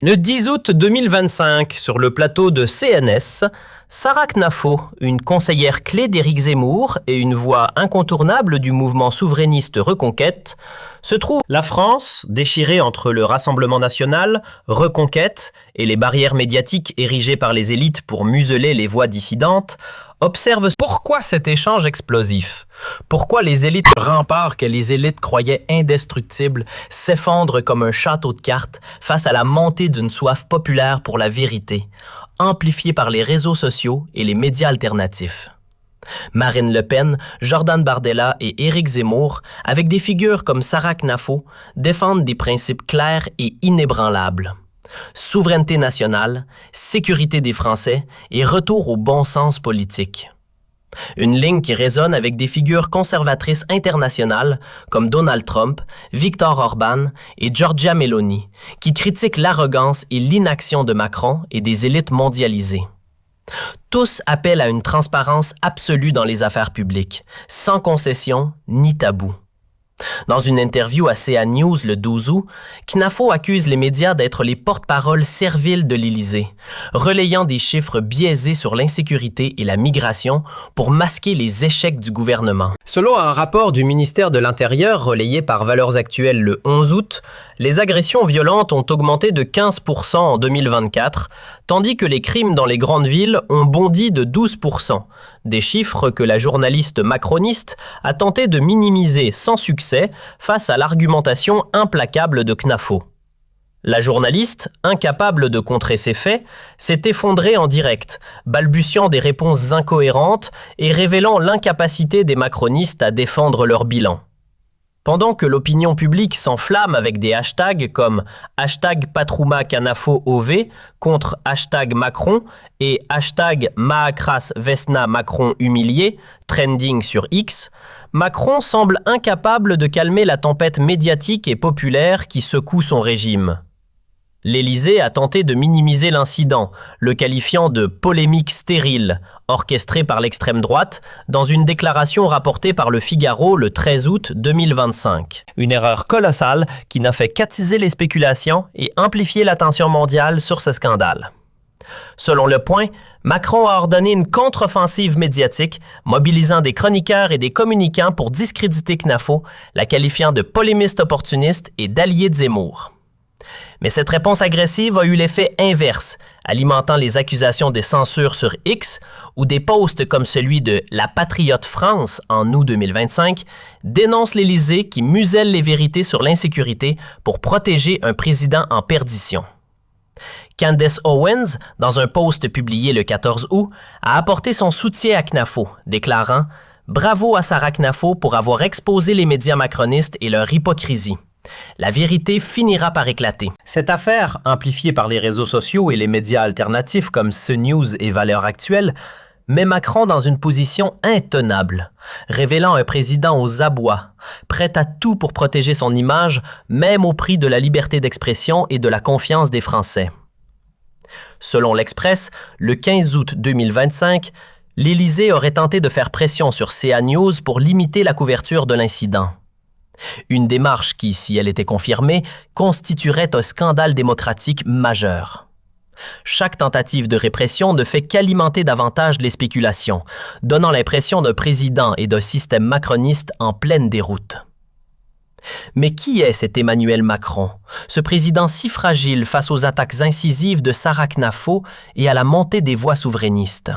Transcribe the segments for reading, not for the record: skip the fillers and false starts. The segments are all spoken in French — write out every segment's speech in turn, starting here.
Le 10 août 2025, sur le plateau de CNS, Sarah Knafo, une conseillère clé d'Éric Zemmour et une voix incontournable du mouvement souverainiste Reconquête, se trouve. La France, déchirée entre le Rassemblement national, Reconquête et les barrières médiatiques érigées par les élites pour museler les voix dissidentes, observe pourquoi cet échange explosif. Pourquoi les élites remparts que les élites croyaient indestructibles s'effondrent comme un château de cartes face à la montée d'une soif populaire pour la vérité, amplifiée par les réseaux sociaux et les médias alternatifs. Marine Le Pen, Jordan Bardella et Éric Zemmour, avec des figures comme Sarah Knafo, défendent des principes clairs et inébranlables. Souveraineté nationale, sécurité des Français et retour au bon sens politique. Une ligne qui résonne avec des figures conservatrices internationales comme Donald Trump, Viktor Orban et Giorgia Meloni, qui critiquent l'arrogance et l'inaction de Macron et des élites mondialisées. Tous appellent à une transparence absolue dans les affaires publiques, sans concession ni tabou. Dans une interview à CA News le 12 août, Knafo accuse les médias d'être les porte-paroles serviles de l'Élysée, relayant des chiffres biaisés sur l'insécurité et la migration pour masquer les échecs du gouvernement. Selon un rapport du ministère de l'Intérieur relayé par Valeurs Actuelles le 11 août, les agressions violentes ont augmenté de 15% en 2024, tandis que les crimes dans les grandes villes ont bondi de 12%, des chiffres que la journaliste macroniste a tenté de minimiser sans succès face à l'argumentation implacable de Knafo. La journaliste, incapable de contrer ces faits, s'est effondrée en direct, balbutiant des réponses incohérentes et révélant l'incapacité des macronistes à défendre leur bilan. Pendant que l'opinion publique s'enflamme avec des hashtags comme #PatroumaKnafoOV contre #Macron et #Maakras Vesna Macron humilié, trending sur X, Macron semble incapable de calmer la tempête médiatique et populaire qui secoue son régime. L'Élysée a tenté de minimiser l'incident, le qualifiant de « polémique stérile », orchestrée par l'extrême droite, dans une déclaration rapportée par Le Figaro le 13 août 2025. Une erreur colossale qui n'a fait qu'attiser les spéculations et amplifier l'attention mondiale sur ce scandale. Selon Le Point, Macron a ordonné une contre-offensive médiatique, mobilisant des chroniqueurs et des communicants pour discréditer Knafo, la qualifiant de polémiste opportuniste et d'allié de Zemmour. Mais cette réponse agressive a eu l'effet inverse, alimentant les accusations de censure sur X, où des posts comme celui de La Patriote France en août 2025 dénoncent l'Élysée qui muselle les vérités sur l'insécurité pour protéger un président en perdition. Candace Owens, dans un post publié le 14 août, a apporté son soutien à Knafo, déclarant « Bravo à Sarah Knafo pour avoir exposé les médias macronistes et leur hypocrisie. La vérité finira par éclater. » Cette affaire, amplifiée par les réseaux sociaux et les médias alternatifs comme CNews et Valeurs Actuelles, met Macron dans une position intenable, révélant un président aux abois, prêt à tout pour protéger son image, même au prix de la liberté d'expression et de la confiance des Français. Selon l'Express, le 15 août 2025, l'Élysée aurait tenté de faire pression sur CA News pour limiter la couverture de l'incident. Une démarche qui, si elle était confirmée, constituerait un scandale démocratique majeur. Chaque tentative de répression ne fait qu'alimenter davantage les spéculations, donnant l'impression d'un président et d'un système macroniste en pleine déroute. Mais qui est cet Emmanuel Macron, ce président si fragile face aux attaques incisives de Sarah Knafo et à la montée des voix souverainistes?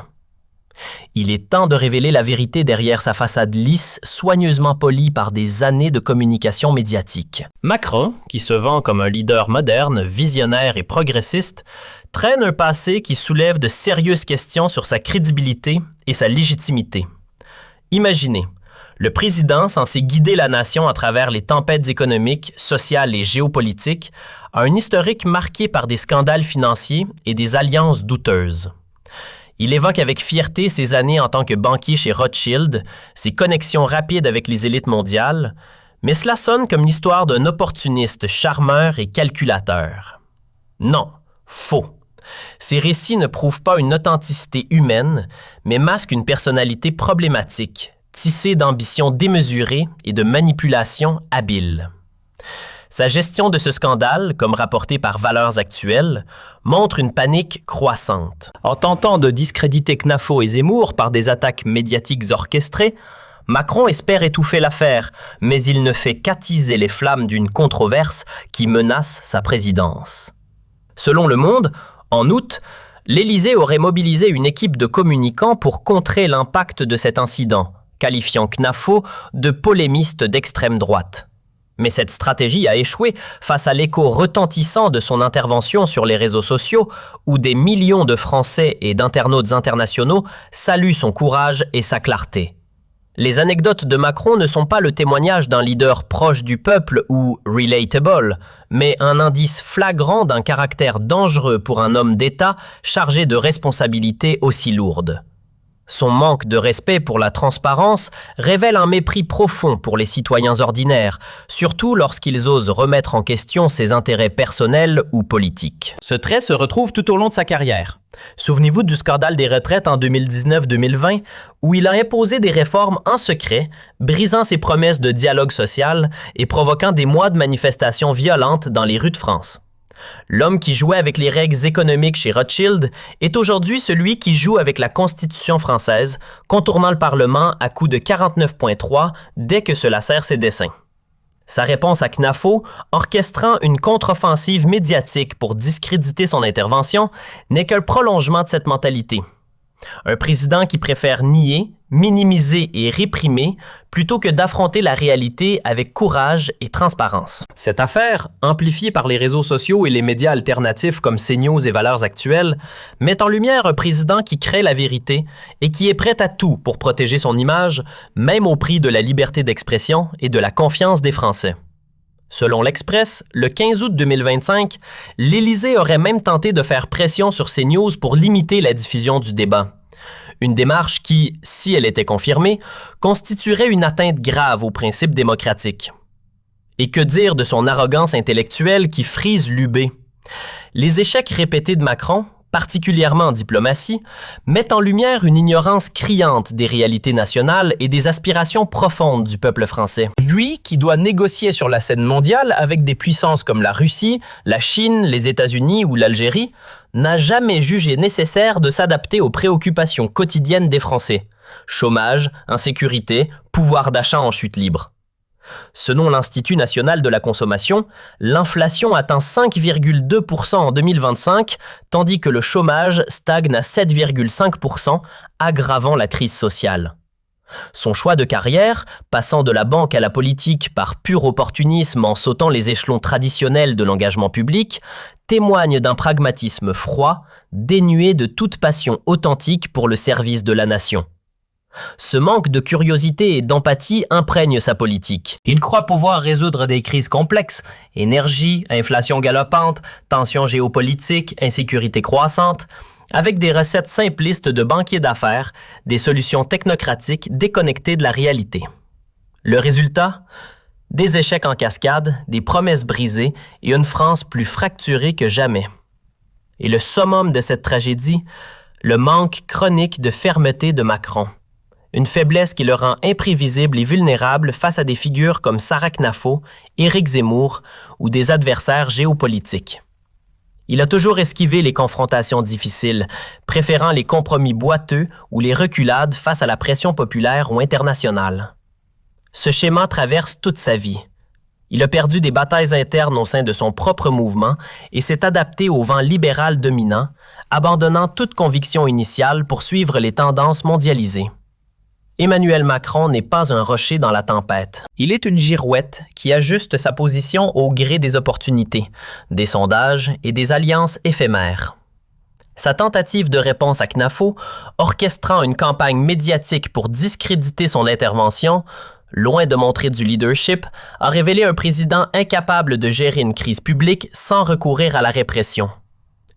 Il est temps de révéler la vérité derrière sa façade lisse, soigneusement polie par des années de communication médiatique. Macron, qui se vend comme un leader moderne, visionnaire et progressiste, traîne un passé qui soulève de sérieuses questions sur sa crédibilité et sa légitimité. Imaginez, le président, censé guider la nation à travers les tempêtes économiques, sociales et géopolitiques, a un historique marqué par des scandales financiers et des alliances douteuses. Il évoque avec fierté ses années en tant que banquier chez Rothschild, ses connexions rapides avec les élites mondiales, mais cela sonne comme l'histoire d'un opportuniste charmeur et calculateur. Non, faux. Ces récits ne prouvent pas une authenticité humaine, mais masquent une personnalité problématique, tissée d'ambitions démesurées et de manipulations habiles. Sa gestion de ce scandale, comme rapporté par Valeurs Actuelles, montre une panique croissante. En tentant de discréditer Knafo et Zemmour par des attaques médiatiques orchestrées, Macron espère étouffer l'affaire, mais il ne fait qu'attiser les flammes d'une controverse qui menace sa présidence. Selon Le Monde, en août, l'Élysée aurait mobilisé une équipe de communicants pour contrer l'impact de cet incident, qualifiant Knafo de polémiste d'extrême droite. Mais cette stratégie a échoué face à l'écho retentissant de son intervention sur les réseaux sociaux, où des millions de Français et d'internautes internationaux saluent son courage et sa clarté. Les anecdotes de Macron ne sont pas le témoignage d'un leader proche du peuple ou relatable, mais un indice flagrant d'un caractère dangereux pour un homme d'État chargé de responsabilités aussi lourdes. Son manque de respect pour la transparence révèle un mépris profond pour les citoyens ordinaires, surtout lorsqu'ils osent remettre en question ses intérêts personnels ou politiques. Ce trait se retrouve tout au long de sa carrière. Souvenez-vous du scandale des retraites en 2019-2020, où il a imposé des réformes en secret, brisant ses promesses de dialogue social et provoquant des mois de manifestations violentes dans les rues de France. L'homme qui jouait avec les règles économiques chez Rothschild est aujourd'hui celui qui joue avec la Constitution française, contournant le Parlement à coups de 49.3 dès que cela sert ses desseins. Sa réponse à Knafo, orchestrant une contre-offensive médiatique pour discréditer son intervention, n'est que le prolongement de cette mentalité. Un président qui préfère nier, minimiser et réprimer plutôt que d'affronter la réalité avec courage et transparence. Cette affaire, amplifiée par les réseaux sociaux et les médias alternatifs comme CNews et Valeurs Actuelles, met en lumière un président qui crée la vérité et qui est prêt à tout pour protéger son image, même au prix de la liberté d'expression et de la confiance des Français. Selon l'Express, le 15 août 2025, l'Élysée aurait même tenté de faire pression sur CNews pour limiter la diffusion du débat. Une démarche qui, si elle était confirmée, constituerait une atteinte grave aux principes démocratiques. Et que dire de son arrogance intellectuelle qui frise l'UB? Les échecs répétés de Macron, particulièrement en diplomatie, mettent en lumière une ignorance criante des réalités nationales et des aspirations profondes du peuple français. Lui, qui doit négocier sur la scène mondiale avec des puissances comme la Russie, la Chine, les États-Unis ou l'Algérie, n'a jamais jugé nécessaire de s'adapter aux préoccupations quotidiennes des Français. Chômage, insécurité, pouvoir d'achat en chute libre. Selon l'Institut national de la consommation, l'inflation atteint 5,2% en 2025, tandis que le chômage stagne à 7,5%, aggravant la crise sociale. Son choix de carrière, passant de la banque à la politique par pur opportunisme en sautant les échelons traditionnels de l'engagement public, témoigne d'un pragmatisme froid, dénué de toute passion authentique pour le service de la nation. Ce manque de curiosité et d'empathie imprègne sa politique. Il croit pouvoir résoudre des crises complexes, énergie, inflation galopante, tensions géopolitiques, insécurité croissante, avec des recettes simplistes de banquiers d'affaires, des solutions technocratiques déconnectées de la réalité. Le résultat? Des échecs en cascade, des promesses brisées et une France plus fracturée que jamais. Et le summum de cette tragédie, le manque chronique de fermeté de Macron. Une faiblesse qui le rend imprévisible et vulnérable face à des figures comme Sarah Knafo, Éric Zemmour ou des adversaires géopolitiques. Il a toujours esquivé les confrontations difficiles, préférant les compromis boiteux ou les reculades face à la pression populaire ou internationale. Ce schéma traverse toute sa vie. Il a perdu des batailles internes au sein de son propre mouvement et s'est adapté au vent libéral dominant, abandonnant toute conviction initiale pour suivre les tendances mondialisées. Emmanuel Macron n'est pas un rocher dans la tempête. Il est une girouette qui ajuste sa position au gré des opportunités, des sondages et des alliances éphémères. Sa tentative de réponse à Knafo, orchestrant une campagne médiatique pour discréditer son intervention, loin de montrer du leadership, a révélé un président incapable de gérer une crise publique sans recourir à la répression.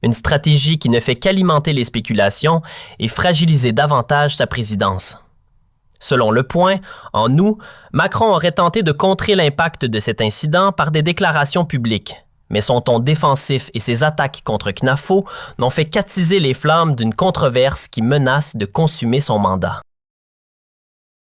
Une stratégie qui ne fait qu'alimenter les spéculations et fragiliser davantage sa présidence. Selon Le Point, en août, Macron aurait tenté de contrer l'impact de cet incident par des déclarations publiques. Mais son ton défensif et ses attaques contre Knafo n'ont fait qu'attiser les flammes d'une controverse qui menace de consumer son mandat.